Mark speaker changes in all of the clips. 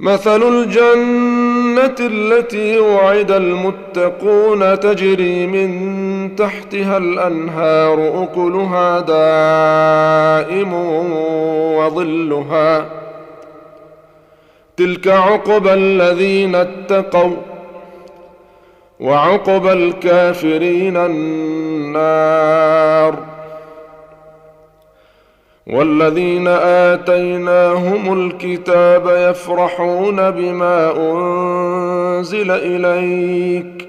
Speaker 1: مثل الجنة التي وعد المتقون تجري من تحتها الأنهار أكلها دائم وظلها تلك عقبى الذين اتقوا وعقبى الكافرين النار. والذين آتيناهم الكتاب يفرحون بما أنزل إليك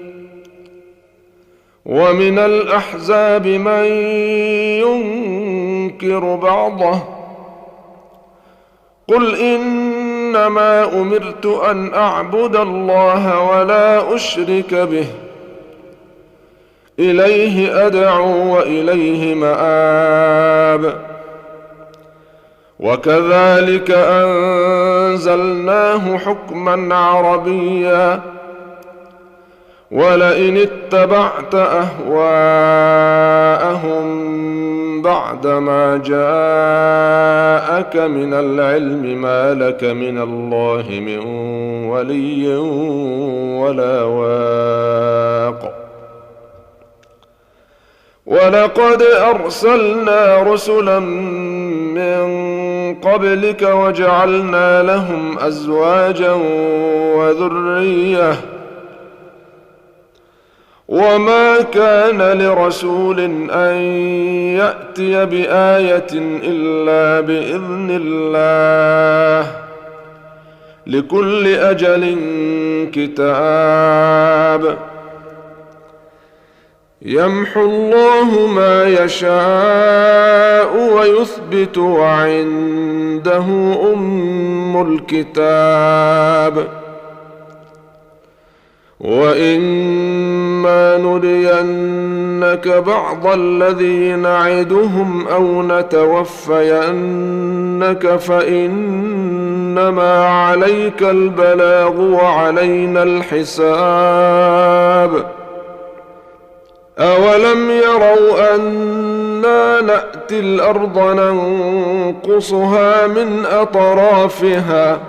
Speaker 1: ومن الأحزاب من ينكر بعضه قل إنما أمرت أن أعبد الله ولا أشرك به إليه أدعو وإليه مآب. وكذلك أنزلناه حكما عربيا ولئن اتبعت أهواءهم بعدما جاءك من العلم ما لك من الله من ولي ولا واق. ولقد أرسلنا رسلا من قبلك وجعلنا لهم أزواجا وذرية وما كان لرسول أن يأتي بآية إلا بإذن الله لكل أجل كتاب. يمحو الله ما يشاء ويثبت وعنده أم الكتاب. وإما نرينك بعض الذي نعدهم أو نتوفينك فإنما عليك البلاغ وعلينا الحساب. أولم يروا أنا نأتي الأرض ننقصها من أطرافها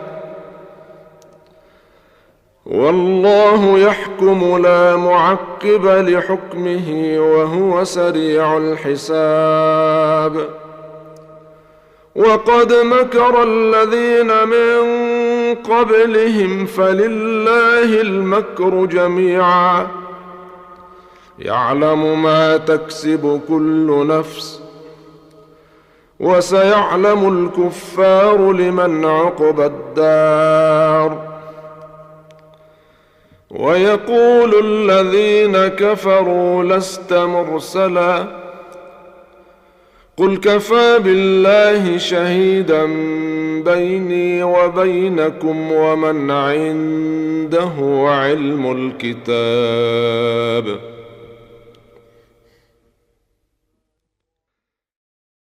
Speaker 1: والله يحكم لا معقب لحكمه وهو سريع الحساب. وقد مكر الذين من قبلهم فلله المكر جميعا يعلم ما تكسب كل نفس وسيعلم الكفار لمن عقبى الدار. ويقول الذين كفروا لست مرسلا قل كفى بالله شهيدا بيني وبينكم ومن عنده علم الكتاب.